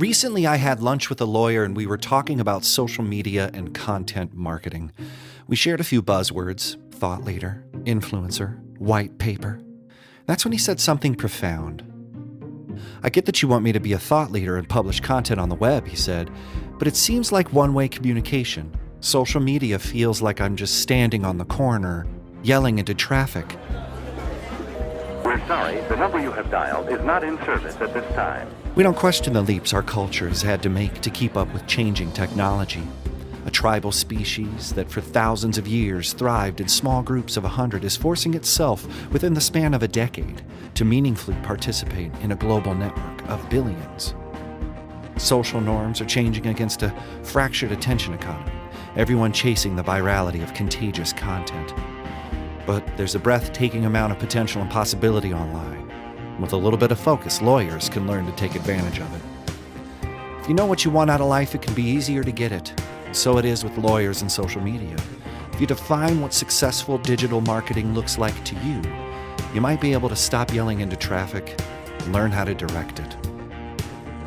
Recently, I had lunch with a lawyer and we were talking about social media and content marketing. We shared a few buzzwords: thought leader, influencer, white paper. That's when he said something profound. I get that you want me to be a thought leader and publish content on the web, he said, but it seems like one-way communication. Social media feels like I'm just standing on the corner, yelling into traffic. We're sorry, the number you have dialed is not in service at this time. We don't question the leaps our culture has had to make to keep up with changing technology. A tribal species that for thousands of years thrived in small groups of 100 is forcing itself within the span of a decade to meaningfully participate in a global network of billions. Social norms are changing against a fractured attention economy, everyone chasing the virality of contagious content. But there's a breathtaking amount of potential and possibility online. With a little bit of focus, lawyers can learn to take advantage of it. If you know what you want out of life, it can be easier to get it. So it is with lawyers and social media. If you define what successful digital marketing looks like to you, you might be able to stop yelling into traffic and learn how to direct it.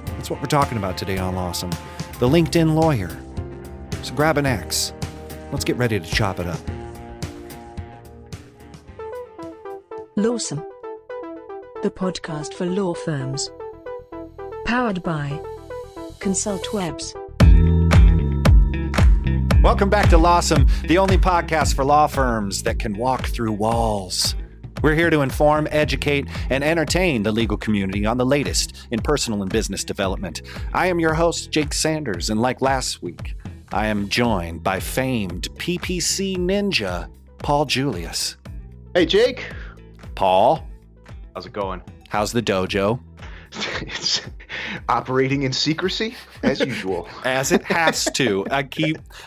That's what we're talking about today on Lawsome, the LinkedIn lawyer. So grab an axe. Let's get ready to chop it up. Lawsome, the podcast for law firms. Powered by Consultwebs. Welcome back to Lawsome, the only podcast for law firms that can walk through walls. We're here to inform, educate, and entertain the legal community on the latest in personal and business development. I am your host, Jake Sanders, and like last week, I am joined by famed PPC ninja, Paul Julius. Hey, Jake. Paul. How's it going? How's the dojo? It's operating in secrecy, as usual. As it has to.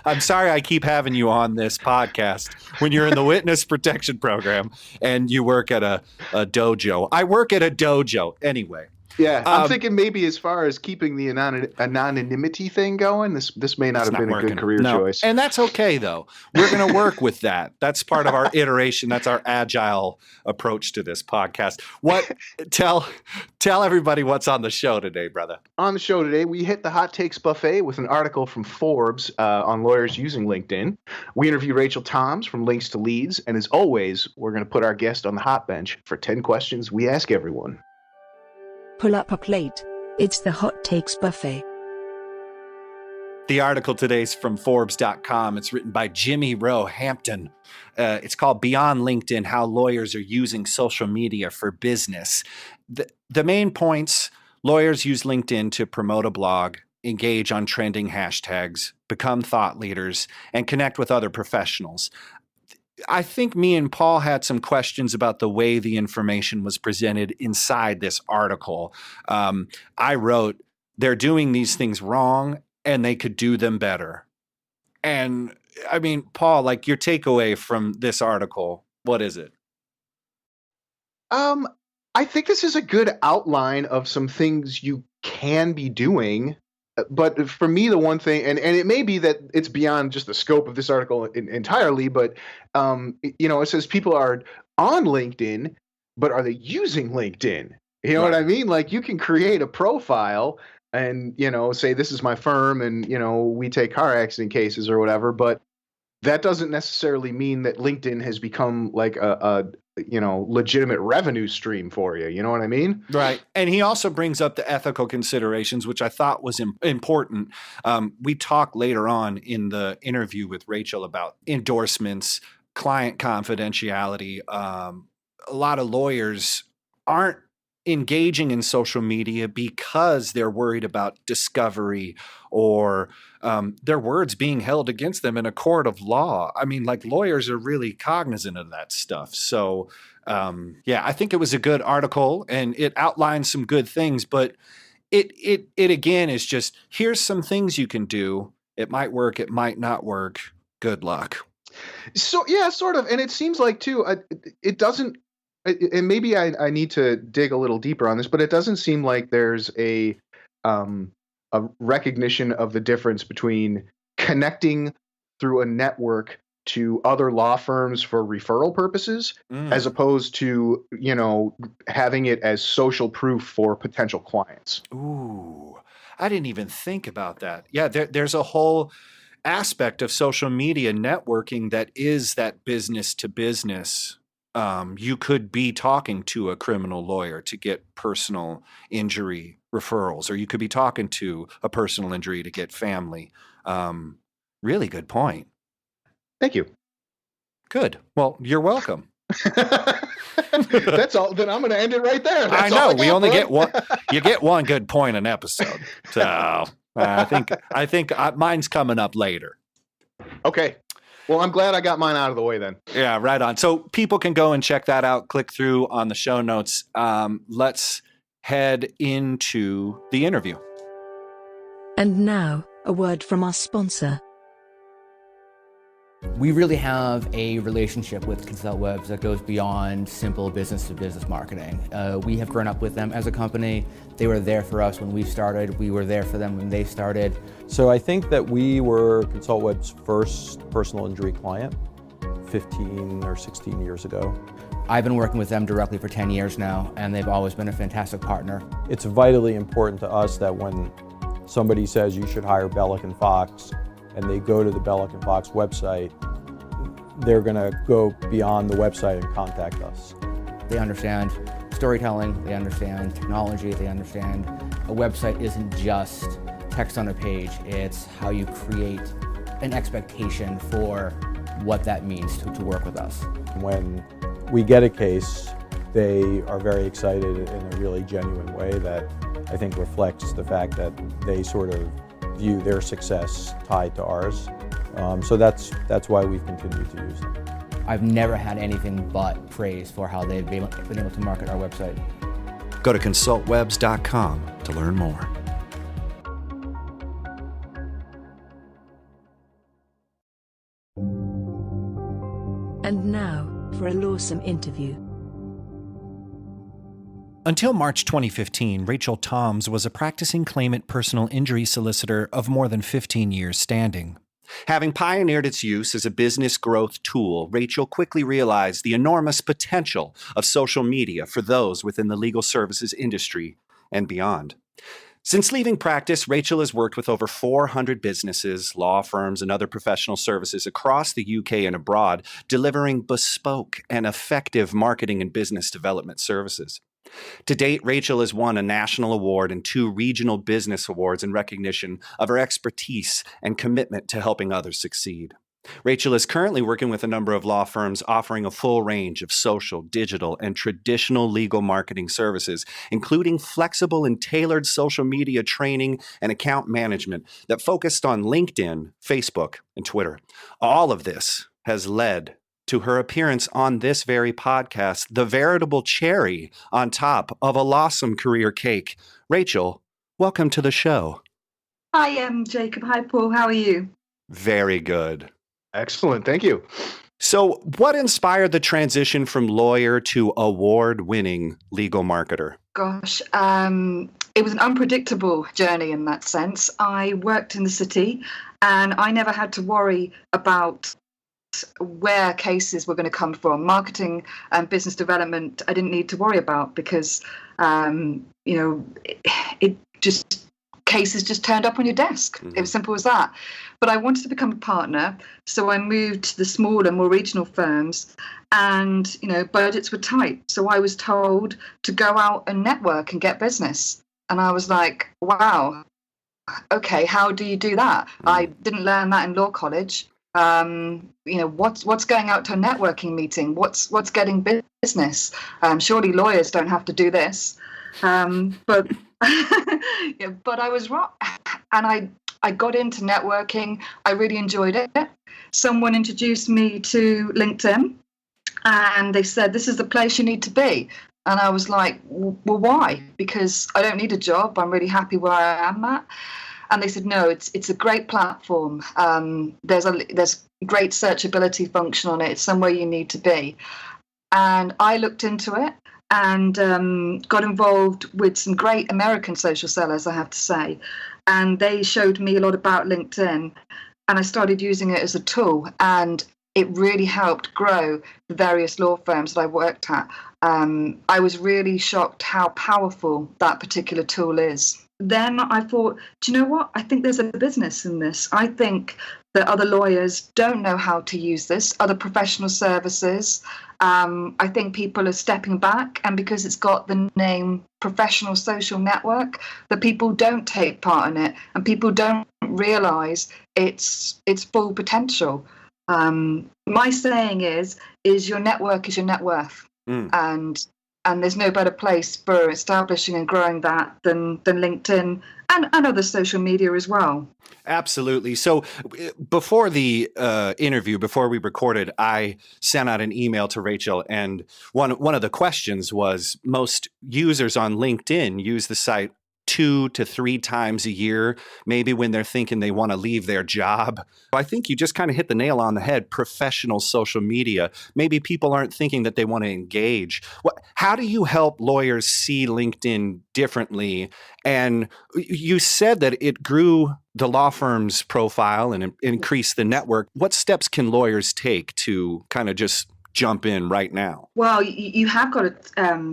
I'm sorry I keep having you on this podcast when you're in the witness protection program and you work at a dojo. I work at a dojo anyway. Yeah, I'm thinking maybe as far as keeping the anonymity thing going, this may not have been a good career choice. And that's okay, though. We're going to work with that. That's part of our iteration. That's our agile approach to this podcast. Tell everybody what's on the show today, brother. On the show today, we hit the hot takes buffet with an article from Forbes on lawyers using LinkedIn. We interview Rachel Toms from Links to Leads. And as always, we're going to put our guest on the hot bench for 10 questions we ask everyone. Pull up a plate. It's the hot takes buffet. The article today is from Forbes.com. It's written by Jimmy Rowe Hampton. It's called Beyond LinkedIn, How Lawyers Are Using Social Media for Business. The main points: lawyers use LinkedIn to promote a blog, engage on trending hashtags, become thought leaders, and connect with other professionals. I think me and Paul had some questions about the way the information was presented inside this article. I wrote, they're doing these things wrong and they could do them better. And I mean, Paul, like, your takeaway from this article, what is it? I think this is a good outline of some things you can be doing. But for me, the one thing, and it may be that it's beyond just the scope of this article entirely, but, it says people are on LinkedIn, but are they using LinkedIn? You know what I mean? Like, you can create a profile and, say this is my firm and, we take car accident cases or whatever, but that doesn't necessarily mean that LinkedIn has become like a legitimate revenue stream for you. You know what I mean? Right. And he also brings up the ethical considerations, which I thought was important. We talk later on in the interview with Rachel about endorsements, client confidentiality. A lot of lawyers aren't engaging in social media because they're worried about discovery or their words being held against them in a court of law. I mean, like, lawyers are really cognizant of that stuff. So, I think it was a good article and it outlines some good things, but it again is just, here's some things you can do. It might work. It might not work. Good luck. So, yeah, sort of. And it seems like, too, it doesn't, and maybe I need to dig a little deeper on this, but it doesn't seem like there's a recognition of the difference between connecting through a network to other law firms for referral purposes, as opposed to, having it as social proof for potential clients. Ooh, I didn't even think about that. Yeah, there's a whole aspect of social media networking that is that business to business. You could be talking to a criminal lawyer to get personal injury referrals, or you could be talking to a personal injury to get family. Really good point. Thank you. Good. Well, you're welcome. That's all. Then I'm going to end it right there. I That's all know. got, We only bud. get one. You get one good point an episode. So I think mine's coming up later. Okay. Well, I'm glad I got mine out of the way then. Yeah, right on. So people can go and check that out. Click through on the show notes. Let's head into the interview. And now, a word from our sponsor. We really have a relationship with Consultwebs that goes beyond simple business-to-business marketing. We have grown up with them as a company. They were there for us when we started. We were there for them when they started. So I think that we were Consultwebs' first personal injury client 15 or 16 years ago. I've been working with them directly for 10 years now, and they've always been a fantastic partner. It's vitally important to us that when somebody says you should hire Bellick & Fox, and they go to the Bellick & Fox website, they're going to go beyond the website and contact us. They understand storytelling, they understand technology, they understand a website isn't just text on a page, it's how you create an expectation for what that means to work with us. When we get a case, they are very excited in a really genuine way that I think reflects the fact that they sort of view their success tied to ours. So that's why we've continued to use them. I've never had anything but praise for how they've been able to market our website. Go to consultwebs.com to learn more. And now, for a lawsome interview. Until March 2015, Rachel Toms was a practicing claimant personal injury solicitor of more than 15 years standing. Having pioneered its use as a business growth tool, Rachel quickly realized the enormous potential of social media for those within the legal services industry and beyond. Since leaving practice, Rachel has worked with over 400 businesses, law firms, and other professional services across the UK and abroad, delivering bespoke and effective marketing and business development services. To date, Rachel has won a national award and 2 regional business awards in recognition of her expertise and commitment to helping others succeed. Rachel is currently working with a number of law firms offering a full range of social, digital, and traditional legal marketing services, including flexible and tailored social media training and account management that focused on LinkedIn, Facebook, and Twitter. All of this has led to her appearance on this very podcast, the veritable cherry on top of a lawsome career cake. Rachel, welcome to the show. Hi, Jacob. Hi, Paul. How are you? Very good. Excellent. Thank you. So what inspired the transition from lawyer to award-winning legal marketer? Gosh, it was an unpredictable journey in that sense. I worked in the city and I never had to worry about where cases were going to come from. Marketing and business development, I didn't need to worry about because, cases just turned up on your desk. Mm-hmm. It was simple as that. But I wanted to become a partner, so I moved to the smaller, more regional firms, and budgets were tight. So I was told to go out and network and get business, and I was like, wow, okay, how do you do that? Mm-hmm. I didn't learn that in law college. What's going out to a networking meeting? What's getting business? Surely lawyers don't have to do this. But but I was wrong, and I got into networking. I really enjoyed it. Someone introduced me to LinkedIn, and they said, this is the place you need to be. And I was like, well, why? Because I don't need a job. I'm really happy where I am at. And they said, no, it's a great platform. There's great searchability function on it. It's somewhere you need to be. And I looked into it and got involved with some great American social sellers, I have to say. And they showed me a lot about LinkedIn. And I started using it as a tool. And it really helped grow the various law firms that I worked at. I was really shocked how powerful that particular tool is. Then I thought, do you know what? I think there's a business in this. I think that other lawyers don't know how to use this, other professional services. I think people are stepping back, and because it's got the name Professional Social Network, that people don't take part in it, and people don't realize its full potential. My saying is your network is your net worth. And there's no better place for establishing and growing that than LinkedIn and other social media as well. Absolutely. So before the interview, before we recorded, I sent out an email to Rachel, and one of the questions was, most users on LinkedIn use the site 2 to 3 times a year, maybe when they're thinking they want to leave their job. I think you just kind of hit the nail on the head. Professional social media. Maybe people aren't thinking that they want to engage. How do you help lawyers see LinkedIn differently? And you said that it grew the law firm's profile and increased the network. What steps can lawyers take to kind of just jump in right now? Well, you have got to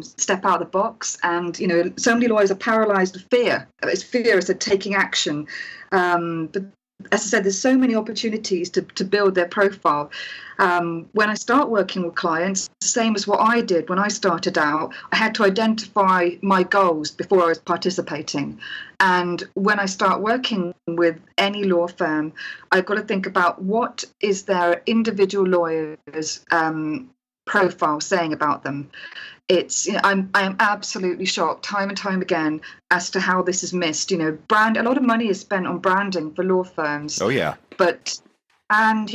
step out of the box, and so many lawyers are paralyzed with fear. It's fear as they're taking action. But as I said, there's so many opportunities to build their profile. When I start working with clients, the same as what I did when I started out, I had to identify my goals before I was participating. And when I start working with any law firm, I've got to think about what is their individual lawyer's profile saying about them. I'm absolutely shocked time and time again as to how this is missed. A lot of money is spent on branding for law firms. Oh yeah. And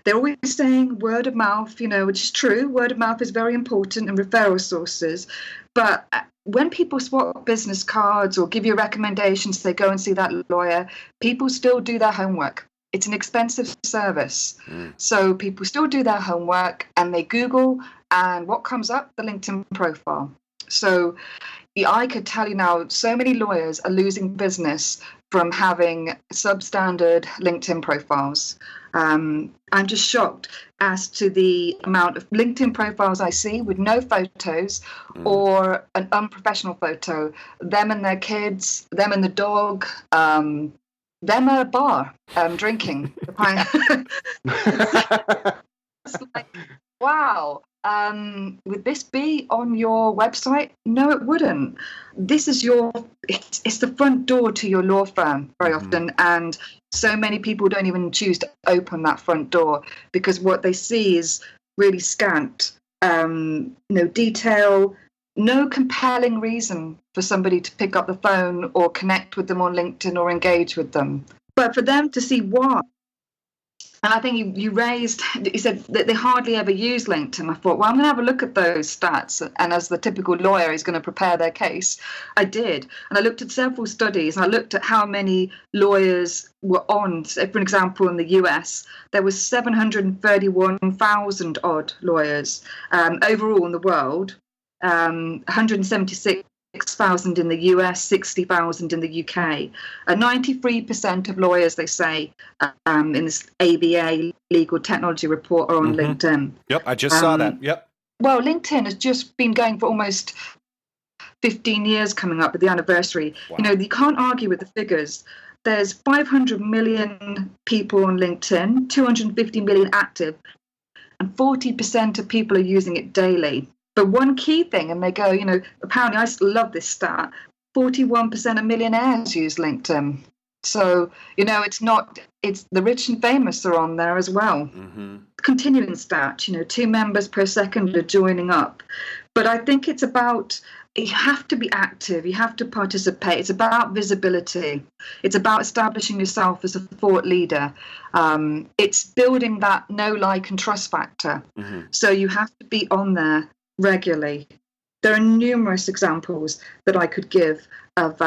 they're always saying word of mouth, which is true. Word of mouth is very important, and referral sources. But when people swap business cards or give you recommendations, they go and see that lawyer, people still do their homework. It's an expensive service. So people still do their homework, and they Google, and what comes up? The LinkedIn profile. So I could tell you now, so many lawyers are losing business from having substandard LinkedIn profiles. I'm just shocked as to the amount of LinkedIn profiles I see with no photos or an unprofessional photo, them and their kids, them and the dog, them at a bar, drinking. It's like, wow. Would this be on your website? No, it wouldn't. This is it's the front door to your law firm very often. And so many people don't even choose to open that front door because what they see is really scant, no detail, no compelling reason for somebody to pick up the phone or connect with them on LinkedIn or engage with them. But for them to see why. And I think you said that they hardly ever use LinkedIn. I thought, well, I'm going to have a look at those stats. And as the typical lawyer is going to prepare their case, I did. And I looked at several studies, and I looked at how many lawyers were on. So for example, in the US, there was 731,000 odd lawyers overall in the world, 176,000 in the US, 60,000 in the UK. 93% of lawyers, they say, in this ABA legal technology report are on LinkedIn. Yep, I just saw that. Yep. Well, LinkedIn has just been going for almost 15 years coming up with the anniversary. Wow. You can't argue with the figures. There's 500 million people on LinkedIn, 250 million active, and 40% of people are using it daily. But one key thing, and they go, apparently I love this stat, 41% of millionaires use LinkedIn. So, it's the rich and famous are on there as well. Continuing stat, 2 members per second are joining up. But I think it's about, you have to be active, you have to participate. It's about visibility. It's about establishing yourself as a thought leader. It's building that know, like, and trust factor. So you have to be on there regularly. There are numerous examples that I could give of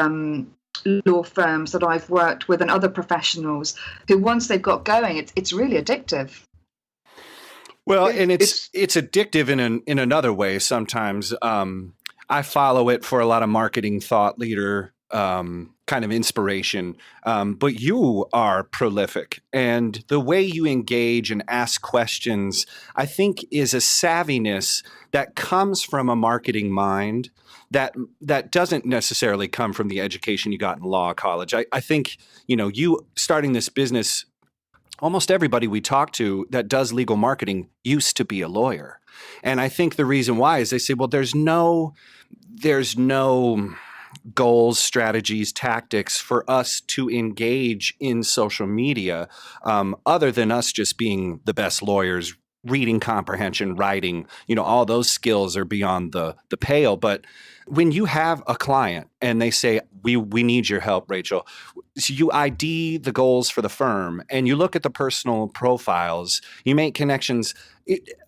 law firms that I've worked with and other professionals who, once they've got going, it's really addictive. Well, and it's addictive in another way sometimes. I follow it for a lot of marketing thought leader kind of inspiration, but you are prolific, and the way you engage and ask questions, I think, is a savviness that comes from a marketing mind that doesn't necessarily come from the education you got in law college. I think, you starting this business, almost everybody we talk to that does legal marketing used to be a lawyer. And I think the reason why is they say, well, there's no goals, strategies, tactics for us to engage in social media, other than us just being the best lawyers, reading comprehension, writing, all those skills are beyond the pale. But when you have a client and they say, we need your help, Rachel, so you ID the goals for the firm and you look at the personal profiles, you make connections.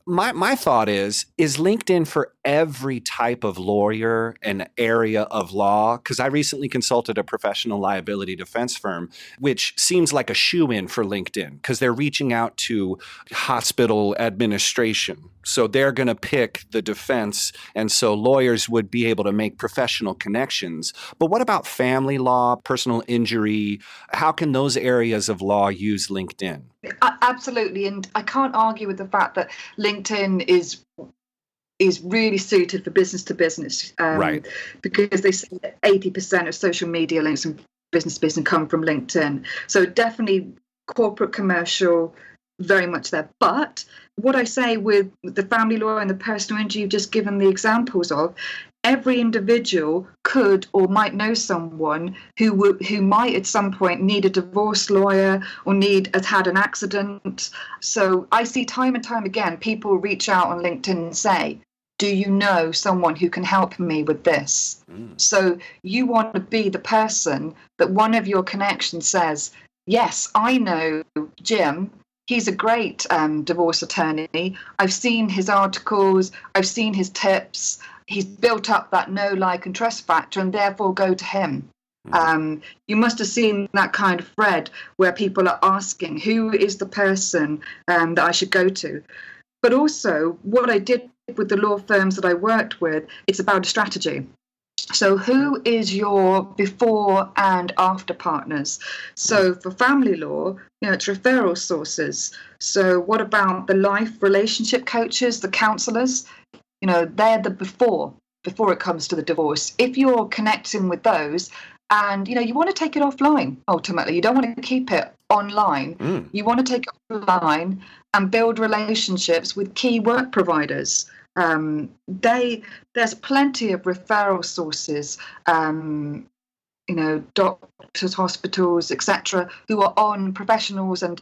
My thought is LinkedIn for every type of lawyer and area of law? Because I recently consulted a professional liability defense firm, which seems like a shoe-in for LinkedIn because they're reaching out to hospital administration. So they're going to pick the defense. And so lawyers would be able to make professional connections. But what about family law, personal injury? How can those areas of law use LinkedIn? Absolutely, and I can't argue with the fact that LinkedIn is really suited for business to business, right? Because they say that 80% of social media links from business to business come from LinkedIn. So definitely corporate, commercial, very much there. But what I say with the family law and the personal injury you've just given the examples of, every individual could or might know someone who might at some point need a divorce lawyer or has had an accident. So I see time and time again, people reach out on LinkedIn and say, do you know someone who can help me with this? So you want to be the person that one of your connections says, yes, I know Jim. He's a great divorce attorney. I've seen his articles. I've seen his tips. He's built up that know, like, and trust factor, and therefore go to him. You must have seen that kind of thread where people are asking, who is the person that I should go to? But also, what I did with the law firms that I worked with, it's about a strategy. So who is your before and after partners? So for family law, it's referral sources. So what about the life relationship coaches, the counselors? They're the before it comes to the divorce. If you're connecting with those and, you want to take it offline, ultimately, you don't want to keep it online. You want to take it offline and build relationships with key work providers. There's plenty of referral sources, doctors, hospitals, etc., who are on professionals, and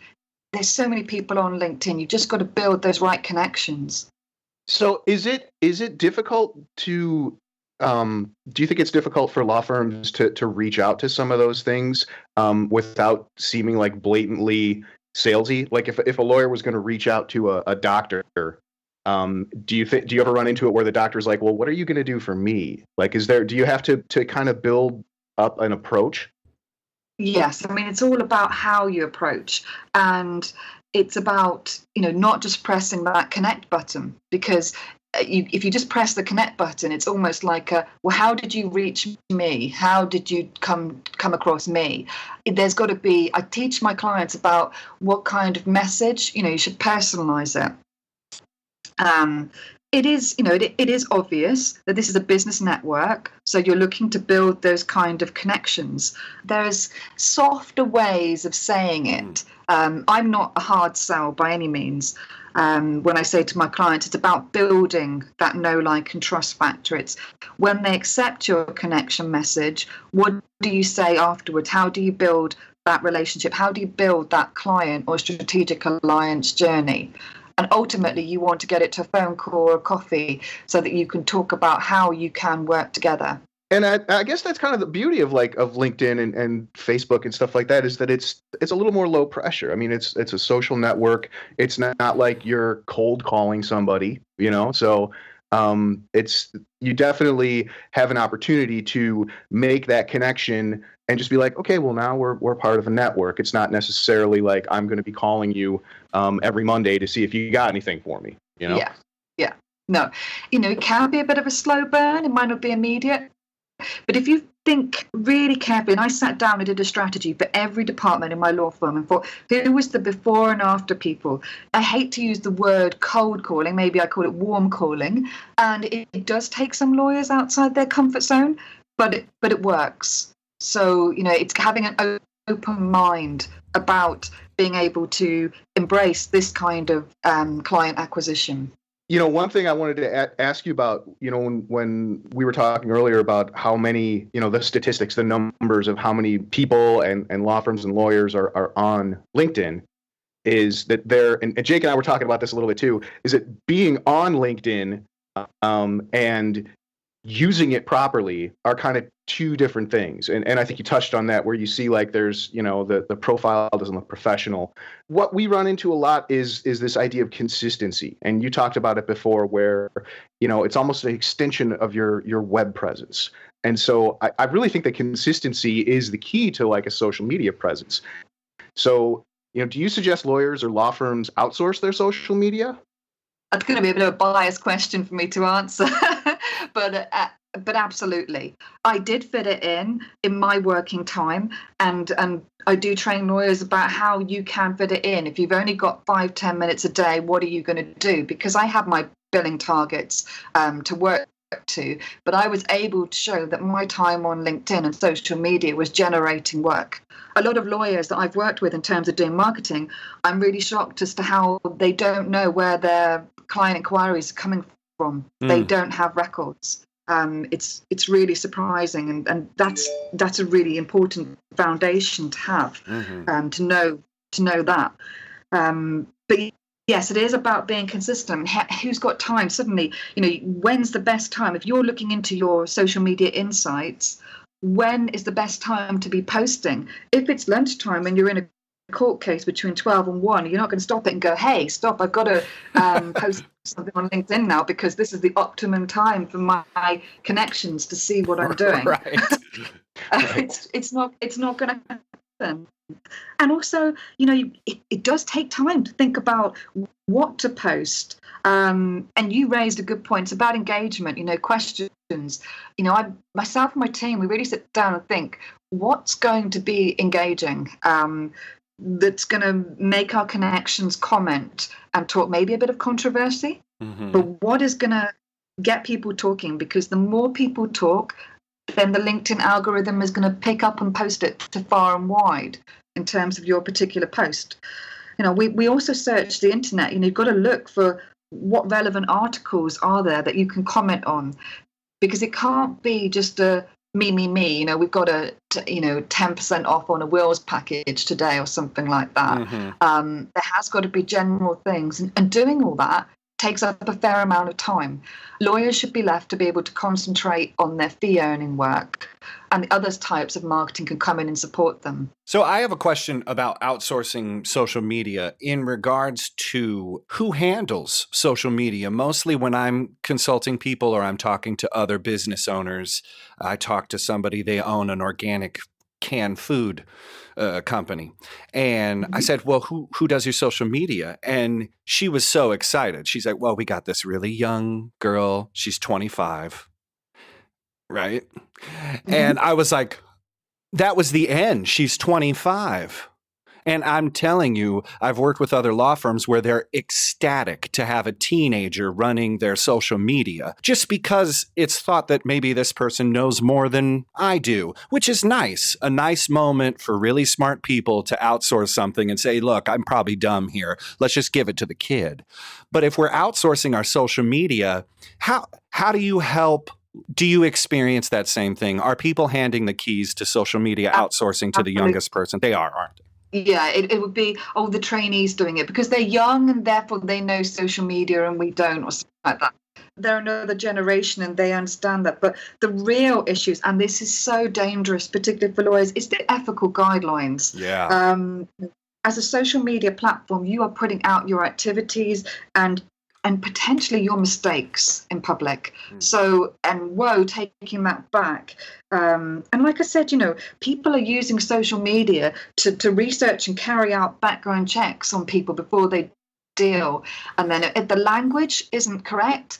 there's so many people on LinkedIn. You've just got to build those right connections. So is it difficult to do you think it's difficult for law firms to reach out to some of those things without seeming like blatantly salesy? Like if a lawyer was going to reach out to a doctor, do you ever run into it where the doctor's like, well, what are you going to do for me? Like, do you have to kind of build up an approach? Yes, I mean, it's all about how you approach, and it's about, not just pressing that connect button, because if you just press the connect button, it's almost like well, how did you reach me? How did you come across me? There's got to be, I teach my clients about what kind of message, you should personalize it. It is, it is obvious that this is a business network, so you're looking to build those kind of connections. There's softer ways of saying it. I'm not a hard sell by any means. When I say to my clients, it's about building that know, like, and trust factor. It's when they accept your connection message, what do you say afterwards? How do you build that relationship? How do you build that client or strategic alliance journey? And ultimately, you want to get it to a phone call or a coffee so that you can talk about how you can work together. And I guess that's kind of the beauty of LinkedIn and Facebook and stuff like that, is that it's a little more low pressure. I mean, it's a social network. It's not like you're cold calling somebody, So you definitely have an opportunity to make that connection and just be like, okay, well, now we're part of a network. It's not necessarily like I'm going to be calling you every Monday to see if you got anything for me. Yeah. No, it can be a bit of a slow burn. It might not be immediate. But if you've think really carefully, and I sat down and did a strategy for every department in my law firm and thought, who was the before and after people? I hate to use the word cold calling, maybe I call it warm calling, and it does take some lawyers outside their comfort zone, but it works. So, it's having an open mind about being able to embrace this kind of client acquisition. One thing I wanted to ask you about, when we were talking earlier about how many, the statistics, the numbers of how many people and law firms and lawyers are on LinkedIn, is that and Jake and I were talking about this a little bit too, is that being on LinkedIn and using it properly are kind of two different things. And I think you touched on that, where you see like there's, the profile doesn't look professional. What we run into a lot is this idea of consistency. And you talked about it before, where, it's almost an extension of your web presence. And so I really think that consistency is the key to like a social media presence. So, do you suggest lawyers or law firms outsource their social media? That's going to be a bit of a biased question for me to answer, but absolutely. I did fit it in my working time, and I do train lawyers about how you can fit it in. If you've only got 5-10 minutes a day, what are you going to do? Because I have my billing targets to work to, but I was able to show that my time on LinkedIn and social media was generating work. A lot of lawyers that I've worked with in terms of doing marketing, I'm really shocked as to how they don't know where their client inquiries are coming from. They don't have records. It's really surprising, and that's a really important foundation to have, to know that. But yes, it is about being consistent. Who's got time? Suddenly, when's the best time? If you're looking into your social media insights, when is the best time to be posting? If it's lunchtime and you're in a court case between 12 and 1, you're not going to stop it and go, hey, stop, I've got to post something on LinkedIn now because this is the optimum time for my connections to see what I'm doing. Right. It's not going to happen. And also, it does take time to think about what to post. And you raised a good point. It's about engagement, questions. Myself and my team, we really sit down and think, what's going to be engaging? That's going to make our connections comment and talk maybe a bit of controversy. But what is going to get people talking? Because the more people talk, then the LinkedIn algorithm is going to pick up and post it to far and wide in terms of your particular post. We also search the internet. You've got to look for what relevant articles are there that you can comment on, because it can't be just a me. We've got a 10% off on a Wills package today or something like that. There has got to be general things, and doing all that takes up a fair amount of time. Lawyers should be left to be able to concentrate on their fee-earning work, and the other types of marketing can come in and support them. So I have a question about outsourcing social media in regards to who handles social media. Mostly when I'm consulting people or I'm talking to other business owners, I talk to somebody, they own an organic canned food company. And I said, well, who does your social media? And she was so excited. She's like, well, we got this really young girl. She's 25. Right. And I was like, that was the end. She's 25. And I'm telling you, I've worked with other law firms where they're ecstatic to have a teenager running their social media just because it's thought that maybe this person knows more than I do, which is nice. A nice moment for really smart people to outsource something and say, look, I'm probably dumb here. Let's just give it to the kid. But if we're outsourcing our social media, how do you help? Do you experience that same thing? Are people handing the keys to social media outsourcing to the youngest person? They are, aren't they? Yeah, it would be, the trainees doing it because they're young and therefore they know social media and we don't, or something like that. They're another generation and they understand that. But the real issues, and this is so dangerous, particularly for lawyers, is the ethical guidelines. Yeah. As a social media platform, you are putting out your activities and potentially your mistakes in public. So, and taking that back. And like I said, people are using social media to research and carry out background checks on people before they deal. And then if the language isn't correct,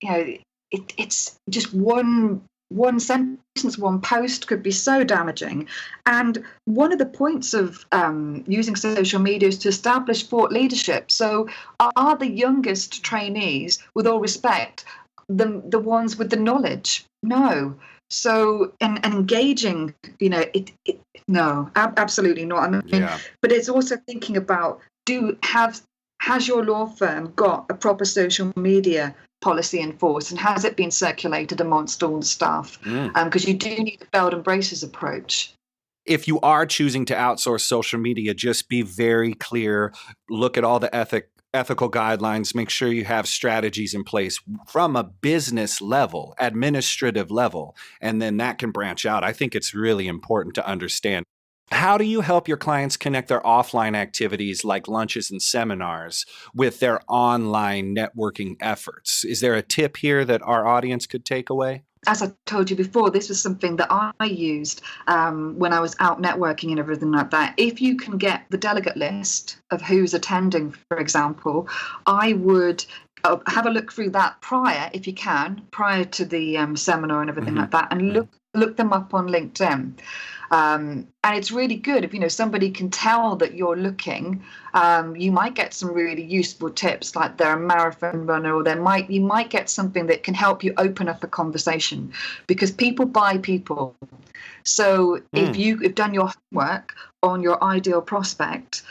it's just one one sentence, one post could be so damaging. And one of the points of using social media is to establish thought leadership. So are the youngest trainees, with all respect, the ones with the knowledge? No. So, and engaging, no, absolutely not. I mean, but it's also thinking about, has your law firm got a proper social media policy enforced, and has it been circulated amongst all the staff? Because you do need a belt and braces approach. If you are choosing to outsource social media, just be very clear. Look at all the ethical guidelines. Make sure you have strategies in place from a business level, administrative level, and then that can branch out. I think it's really important to understand. How do you help your clients connect their offline activities like lunches and seminars with their online networking efforts? Is there a tip here that our audience could take away? As I told you before, this was something that I used when I was out networking and everything like that. If you can get the delegate list of who's attending, for example, I would have a look through that if you can, prior to the seminar and everything like that, and look them up on LinkedIn. And it's really good if somebody can tell that you're looking. You might get some really useful tips, like they're a marathon runner, or you might get something that can help you open up a conversation, because people buy people. So if you've done your homework on your ideal prospect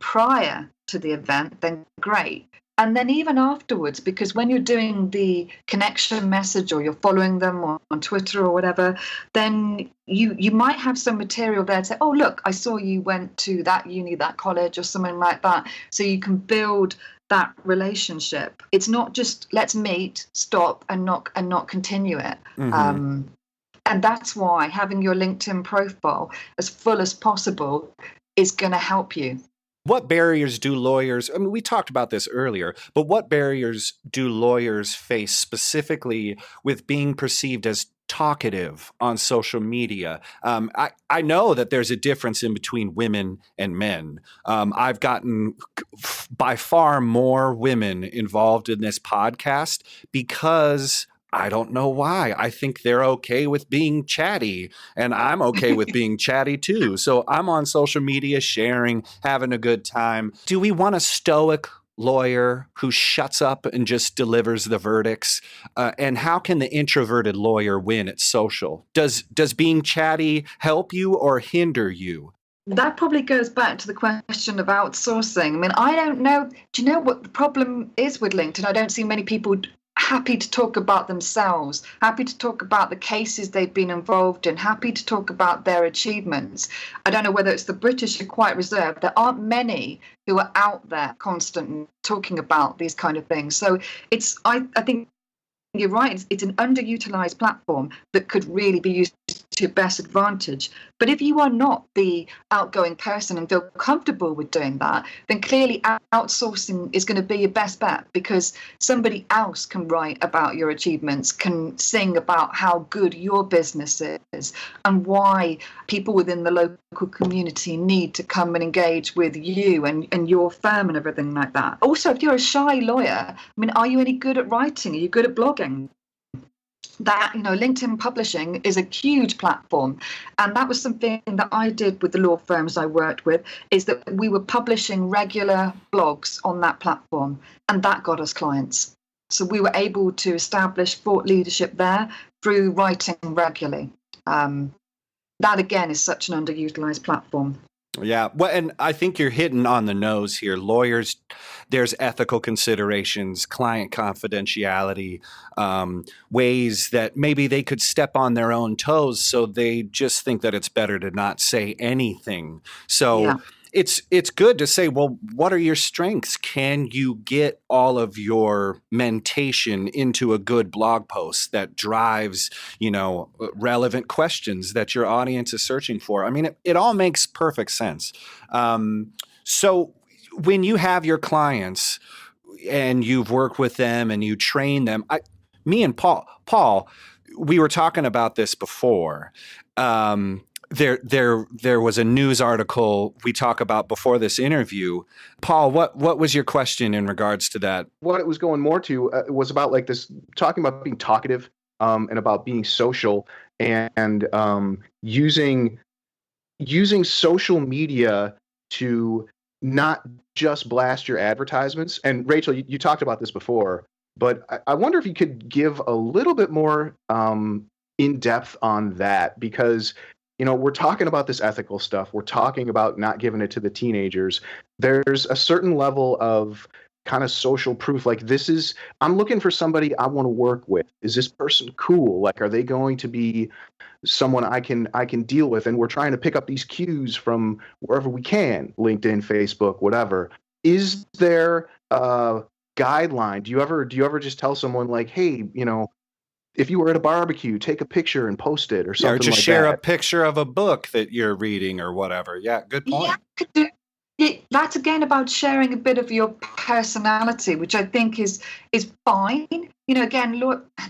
prior to the event, then great. And then even afterwards, because when you're doing the connection message or you're following them on Twitter or whatever, then you might have some material there to say, oh, look, I saw you went to that uni, that college, or something like that. So you can build that relationship. It's not just let's meet, stop, and not continue it. And that's why having your LinkedIn profile as full as possible is going to help you. What barriers do lawyers, we talked about this earlier, but what barriers do lawyers face specifically with being perceived as talkative on social media? I know that there's a difference in between women and men. I've gotten by far more women involved in this podcast because I don't know why. I think they're okay with being chatty, and I'm okay with being chatty too. So I'm on social media sharing, having a good time. Do we want a stoic lawyer who shuts up and just delivers the verdicts? And how can the introverted lawyer win at social? Does being chatty help you or hinder you? That probably goes back to the question of outsourcing. I mean, I don't know. Do you know what the problem is with LinkedIn? I don't see many people happy to talk about themselves, happy to talk about the cases they've been involved in, happy to talk about their achievements. I don't know whether it's the British are quite reserved. There aren't many who are out there constantly talking about these kind of things. So I think you're right. It's an underutilized platform that could really be used to your best advantage. But if you are not the outgoing person and feel comfortable with doing that, then clearly outsourcing is going to be your best bet, because somebody else can write about your achievements, can sing about how good your business is and why people within the local community need to come and engage with you and your firm and everything like that. Also, if you're a shy lawyer, are you any good at writing? Are you good at blogging? That, LinkedIn publishing is a huge platform. And that was something that I did with the law firms I worked with, is that we were publishing regular blogs on that platform, and that got us clients. So we were able to establish thought leadership there through writing regularly. That, again, is such an underutilized platform. Yeah. Well, and I think you're hitting on the nose here. Lawyers, there's ethical considerations, client confidentiality, ways that maybe they could step on their own toes. So they just think that it's better to not say anything. So it's good to say, well, what are your strengths? Can you get all of your mentation into a good blog post that drives, relevant questions that your audience is searching for? It all makes perfect sense. So when you have your clients and you've worked with them and you train them, me and Paul, we were talking about this before. There was a news article we talked about before this interview. Paul, what was your question in regards to that? What it was going more to was about like this, talking about being talkative. and about being social and using social media to not just blast your advertisements. And Rachel, you talked about this before, but I wonder if you could give a little bit more in depth on that, because we're talking about this ethical stuff. We're talking about not giving it to the teenagers. There's a certain level of kind of social proof. Like, I'm looking for somebody I want to work with. Is this person cool? Like, are they going to be someone I can deal with? And we're trying to pick up these cues from wherever we can, LinkedIn, Facebook, whatever. Is there a guideline? Do you ever just tell someone like, hey, if you were at a barbecue, take a picture and post it or Yeah, or something just like share that? a picture of a book that you're reading or whatever. Yeah, good point. Yeah, could do. That's again about sharing a bit of your personality, which I think is fine. Again,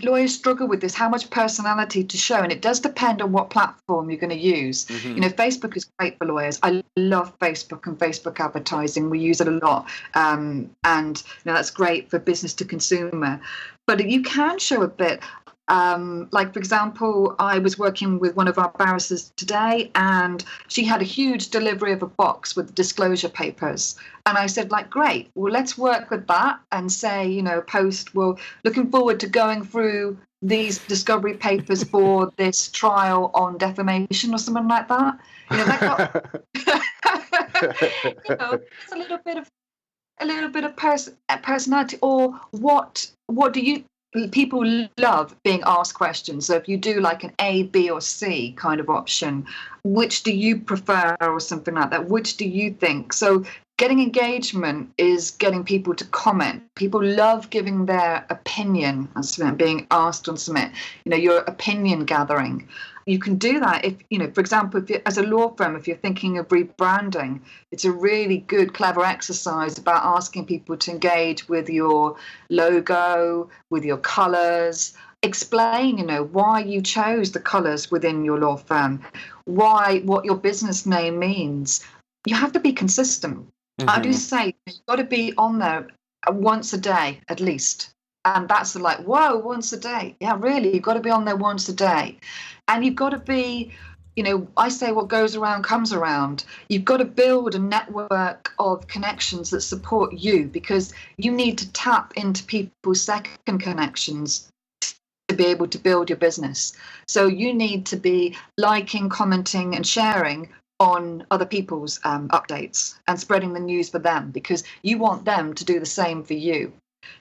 lawyers struggle with this, how much personality to show, and it does depend on what platform you're going to use. Mm-hmm. Facebook is great for lawyers. I love Facebook and Facebook advertising. We use it a lot, and that's great for business to consumer. But you can show a bit. Like, for example, I was working with one of our barristers today, and she had a huge delivery of a box with disclosure papers. And I said, like, great, well, let's work with that and say, post, well, looking forward to going through these discovery papers for this trial on defamation or something like that. That got, it's a little bit of personality. Or what do you? People love being asked questions. So if you do like an A, B, or C kind of option, which do you prefer, or something like that? Which do you think? So getting engagement is getting people to comment. People love giving their opinion on something, being asked on something. Your opinion gathering. You can do that if, for example, if you're, as a law firm, if you're thinking of rebranding, it's a really good, clever exercise about asking people to engage with your logo, with your colors. Explain, why you chose the colors within your law firm, what your business name means. You have to be consistent. Mm-hmm. I do say you've got to be on there once a day at least. And that's like, whoa, once a day. Yeah, really, you've got to be on there once a day. And you've got to be, I say what goes around comes around. You've got to build a network of connections that support you, because you need to tap into people's second connections to be able to build your business. So you need to be liking, commenting, and sharing on other people's updates and spreading the news for them, because you want them to do the same for you.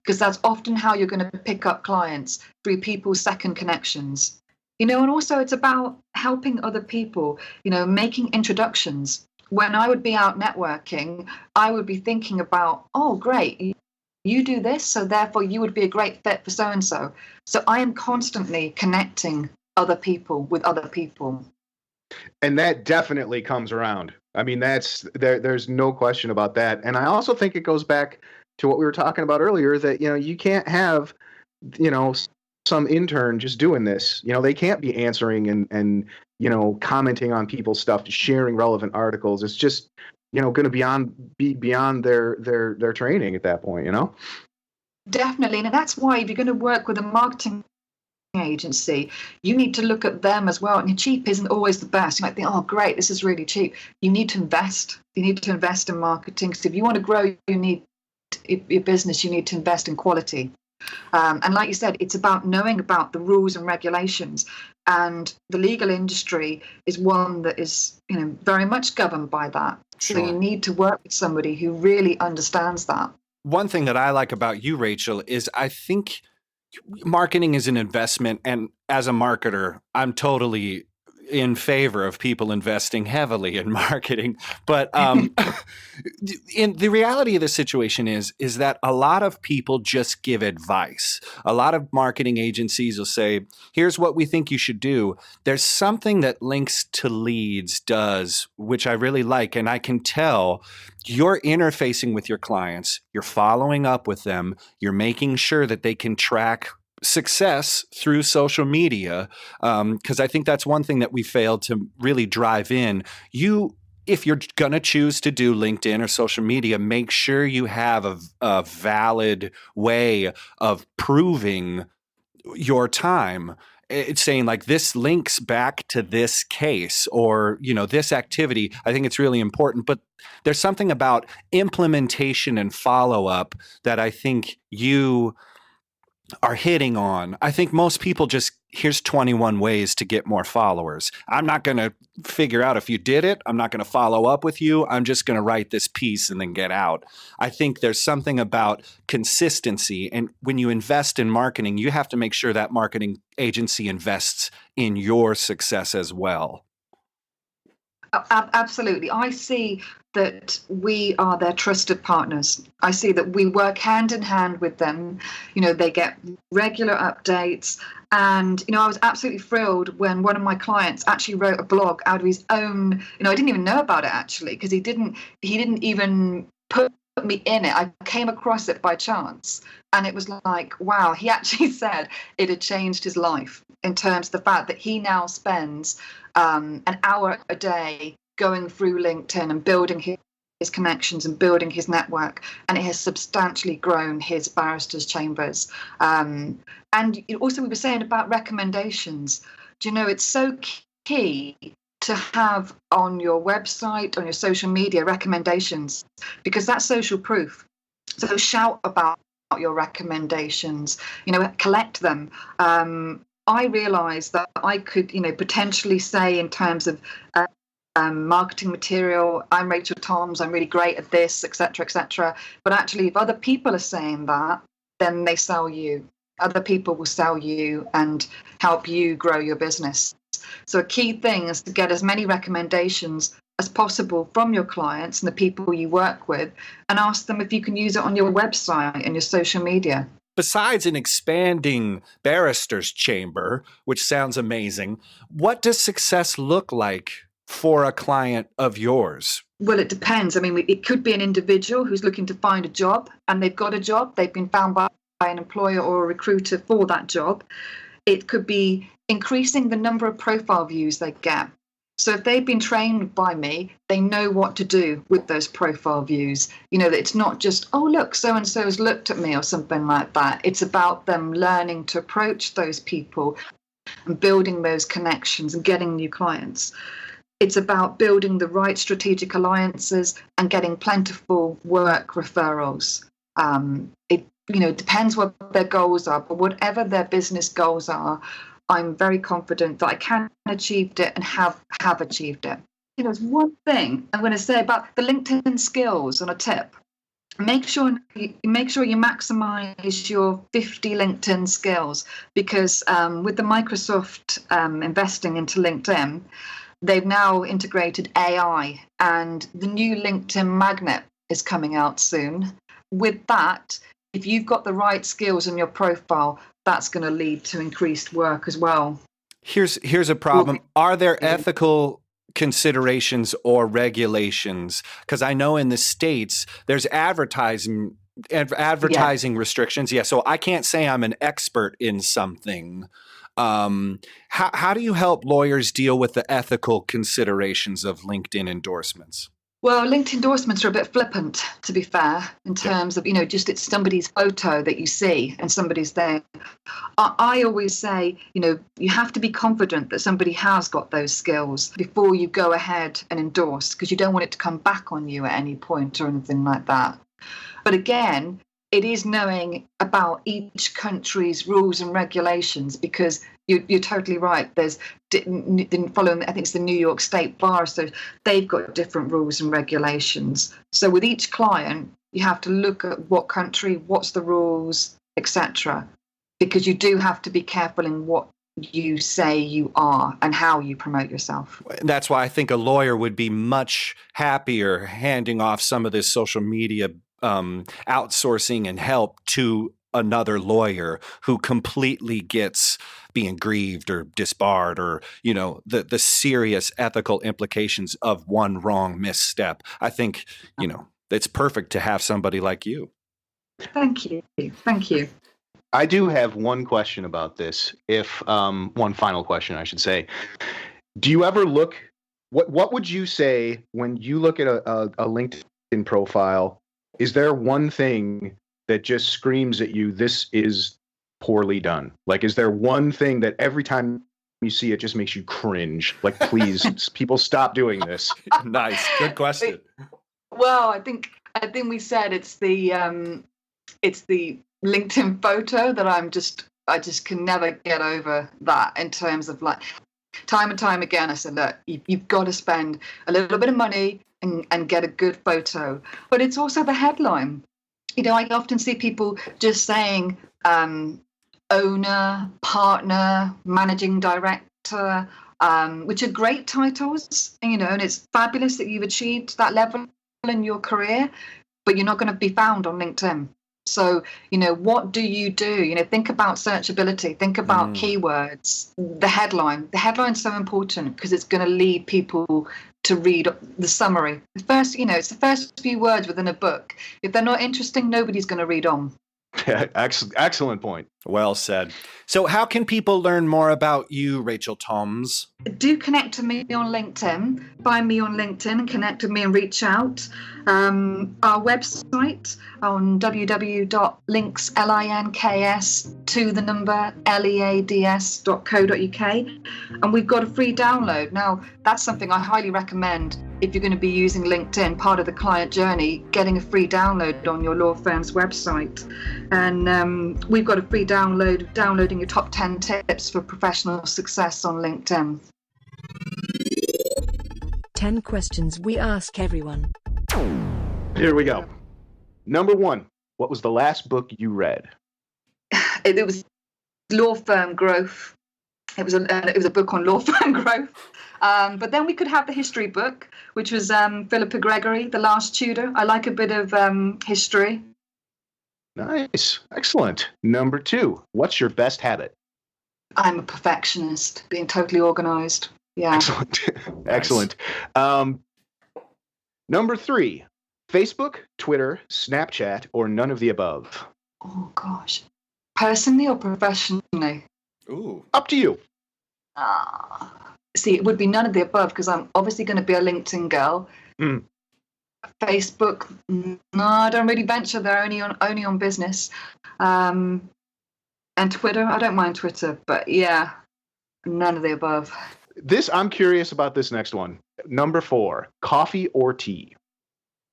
Because that's often how you're going to pick up clients, through people's second connections. And also it's about helping other people, making introductions. When I would be out networking, I would be thinking about, oh, great, you do this, so therefore you would be a great fit for so-and-so. So I am constantly connecting other people with other people. And that definitely comes around. I mean, there's no question about that. And I also think it goes back to what we were talking about earlier, that, you can't have, some intern just doing this. They can't be answering and commenting on people's stuff, sharing relevant articles. It's just, going to be beyond their training at that point, Definitely. And that's why if you're going to work with a marketing agency, you need to look at them as well. And cheap isn't always the best. You might think, oh, great, this is really cheap. You need to invest. You need to invest in marketing. So if you want to grow, your business, you need to invest in quality. And like you said, it's about knowing about the rules and regulations. And the legal industry is one that is, very much governed by that. Sure. So you need to work with somebody who really understands that. One thing that I like about you, Rachel, is I think marketing is an investment. And as a marketer, I'm totally in favor of people investing heavily in marketing. But in the reality of the situation is that a lot of people just give advice. A lot of marketing agencies will say, here's what we think you should do. There's something that Links to Leads does, which I really like. And I can tell you're interfacing with your clients. You're following up with them. You're making sure that they can track success through social media, because I think that's one thing that we failed to really drive in. If you're going to choose to do LinkedIn or social media, make sure you have a valid way of proving your time. It's saying like this links back to this case or, this activity. I think it's really important, but there's something about implementation and follow up that I think you are hitting on. I think most people just, here's 21 ways to get more followers. I'm not going to figure out if you did it. I'm not going to follow up with you. I'm just going to write this piece and then get out. I think there's something about consistency. And when you invest in marketing, you have to make sure that marketing agency invests in your success as well. Absolutely. I see that we are their trusted partners. I see that we work hand in hand with them. They get regular updates. And, I was absolutely thrilled when one of my clients actually wrote a blog out of his own, I didn't even know about it actually, because he didn't even put me in it. I came across it by chance. And it was like, wow, he actually said it had changed his life in terms of the fact that he now spends an hour a day going through LinkedIn and building his connections and building his network, and it has substantially grown his barristers' chambers. And also we were saying about recommendations. It's so key to have on your website, on your social media, recommendations, because that's social proof. So shout about your recommendations, collect them. I realized that I could, potentially say in terms of marketing material, I'm Rachel Toms, I'm really great at this, etc., etc. But actually, if other people are saying that, then they sell you. Other people will sell you and help you grow your business. So a key thing is to get as many recommendations as possible from your clients and the people you work with, and ask them if you can use it on your website and your social media. Besides an expanding barrister's chamber, which sounds amazing, what does success look like for a client of yours? Well, it depends. I mean, it could be an individual who's looking to find a job, and they've got a job. They've been found by an employer or a recruiter for that job. It could be increasing the number of profile views they get. So if they've been trained by me, they know what to do with those profile views. That it's not just, oh, look, so-and-so has looked at me or something like that. It's about them learning to approach those people and building those connections and getting new clients. It's about building the right strategic alliances and getting plentiful work referrals. It depends what their goals are, but whatever their business goals are, I'm very confident that I can achieve it and have achieved it. There's one thing I'm going to say about the LinkedIn skills on a tip. Make sure you maximize your 50 LinkedIn skills, because with the Microsoft investing into LinkedIn, they've now integrated AI, and the new LinkedIn magnet is coming out soon. With that, if you've got the right skills in your profile, that's going to lead to increased work as well. Here's a problem. Are there ethical considerations or regulations? Because I know in the States, there's advertising restrictions. Yeah, so I can't say I'm an expert in something. How do you help lawyers deal with the ethical considerations of LinkedIn endorsements? Well, LinkedIn endorsements are a bit flippant, to be fair, in terms of, just it's somebody's photo that you see and somebody's there. I always say, you have to be confident that somebody has got those skills before you go ahead and endorse, because you don't want it to come back on you at any point or anything like that. But again, it is knowing about each country's rules and regulations, because you're totally right. There's following, I think it's the New York State Bar, so they've got different rules and regulations. So with each client, you have to look at what country, what's the rules, etc. Because you do have to be careful in what you say you are and how you promote yourself. That's why I think a lawyer would be much happier handing off some of this social media outsourcing and help to another lawyer who completely gets being grieved or disbarred, or the serious ethical implications of one wrong misstep. I think it's perfect to have somebody like you. Thank you. I do have one question about this. One final question, I should say. Do you ever look? What would you say when you look at a LinkedIn profile? Is there one thing that just screams at you, this is poorly done? Like, is there one thing that every time you see it just makes you cringe? Like, please, people, stop doing this. Nice. Good question. Well, I think we said it's the LinkedIn photo that I just can never get over that, in terms of, like, time and time again, I said, look, you've got to spend a little bit of money and get a good photo. But it's also the headline. You know, I often see people just saying owner, partner, managing director, which are great titles, you know, and it's fabulous that you've achieved that level in your career, but you're not going to be found on LinkedIn. So, you know, what do? You know, think about searchability, think about keywords, the headline. The headline's so important because it's going to lead people to read the summary. The first, you know, it's the first few words within a book. If they're not interesting, nobody's going to read on. Excellent point. Well said. So how can people learn more about you, Rachel Toms? Do connect to me on LinkedIn. Find me on LinkedIn and connect with me and reach out. Our website on www.links, L-I-N-K-S, to the number leads.co.uk. And we've got a free download. Now, that's something I highly recommend if you're going to be using LinkedIn, part of the client journey, getting a free download on your law firm's website. And we've got a free download, downloading your top 10 tips for professional success on LinkedIn. 10 questions we ask everyone. Here we go. Number 1, what was the last book you read? It was Law Firm Growth. It was a book on law firm growth. But then we could have the history book, which was Philippa Gregory, The Last Tudor. I like a bit of history. Nice. Excellent. Number 2, what's your best habit? I'm a perfectionist, being totally organized. Yeah. Excellent. Excellent. Number 3, Facebook, Twitter, Snapchat, or none of the above? Oh, gosh. Personally or professionally? Ooh. Up to you. See, it would be none of the above because I'm obviously going to be a LinkedIn girl. Facebook, no, I don't really venture there, only on business. And Twitter, I don't mind Twitter, but yeah, none of the above. I'm curious about this next one. Number 4, coffee or tea?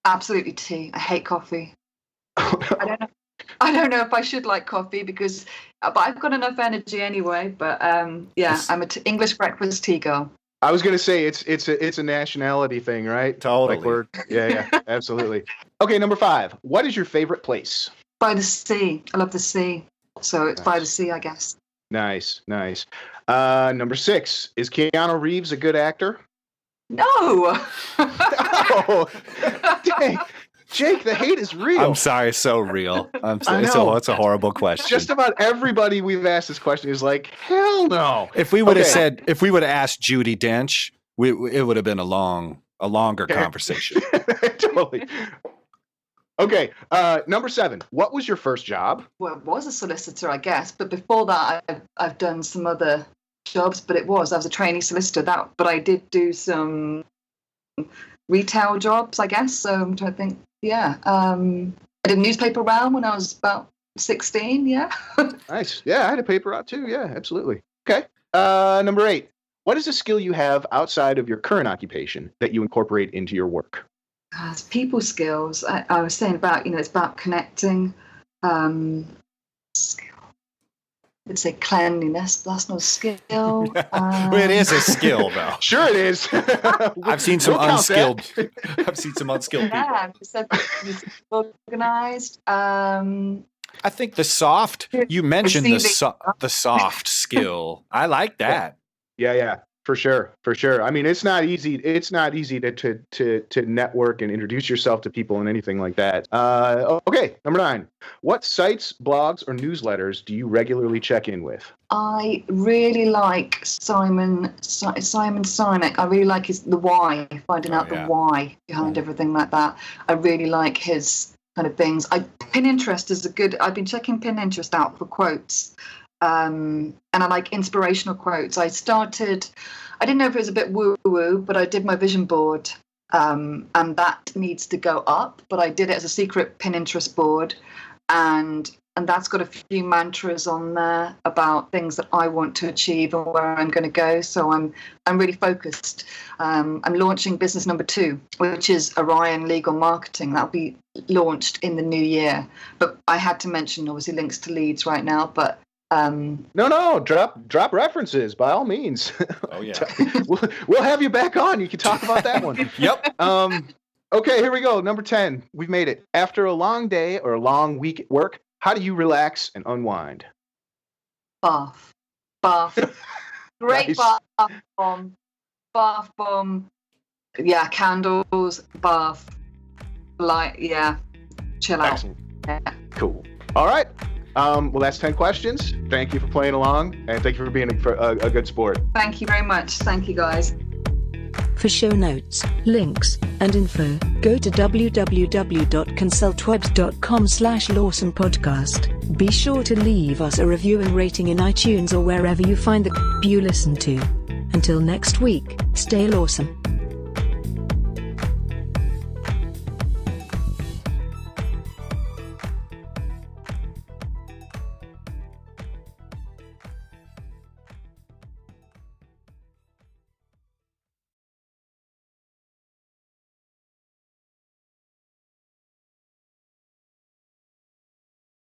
Absolutely tea. I hate coffee. I don't know if I should like coffee but I've got enough energy anyway. But yeah, I'm an English breakfast tea girl. I was gonna say it's a nationality thing, right? Totally. Yeah, absolutely. Okay, number 5. What is your favorite place? By the sea. I love the sea, so it's nice. By the sea, I guess. Nice. Number 6. Is Keanu Reeves a good actor? No. Oh, dang. Jake, the hate is real. I'm sorry, so real. I'm sorry. It's a horrible question. Just about everybody we've asked this question is like, hell no. If we would have asked Judi Dench, it would have been a longer conversation. Totally. Okay, number 7. What was your first job? Well, I was a solicitor, I guess, but before that, I've done some other jobs. But I was a trainee solicitor. But I did do some retail jobs, I guess. So I'm trying to think. Yeah, I did a newspaper round when I was about 16. Yeah. Nice. Yeah, I had a paper out too. Yeah, absolutely. Okay. Number 8. What is a skill you have outside of your current occupation that you incorporate into your work? It's people skills. I was saying about, it's about connecting. Skill. I'd say cleanliness, but that's not a skill. Well, it is a skill, though. Sure, it is. I've seen some unskilled. I've seen some unskilled people. Yeah, organized. I think the soft. You mentioned the soft skill. I like that. Yeah. For sure. I mean, it's not easy. It's not easy to network and introduce yourself to people and anything like that. Okay, number 9. What sites, blogs, or newsletters do you regularly check in with? I really like Simon Sinek. I really like the why, finding out the why behind everything like that. I really like his kind of things. Pinterest is I've been checking Pinterest out for quotes. And I like inspirational quotes. I didn't know if it was a bit woo-woo, but I did my vision board, and that needs to go up, but I did it as a secret Pinterest board, and that's got a few mantras on there about things that I want to achieve and where I'm going to go. So I'm really focused. I'm launching business number 2, which is Orion Legal Marketing. That'll be launched in the new year. But I had to mention, obviously, links to Leeds right now. But no, drop references by all means. Oh yeah. we'll have you back on. You can talk about that one. Yep. Okay, here we go. Number 10. We've made it. After a long day or a long week at work, how do you relax and unwind? Bath. Great. Nice. Bath bomb. Yeah, candles, bath. Light, yeah. Chill out. Excellent. Yeah. Cool. All right. Well, that's 10 questions. Thank you for playing along, and thank you for being a good sport. Thank you very much. Thank you, guys. For show notes, links, and info, go to www.consultwebs.com/lawsomepodcast. Be sure to leave us a review and rating in iTunes or wherever you find the you listen to. Until next week, stay lawsome.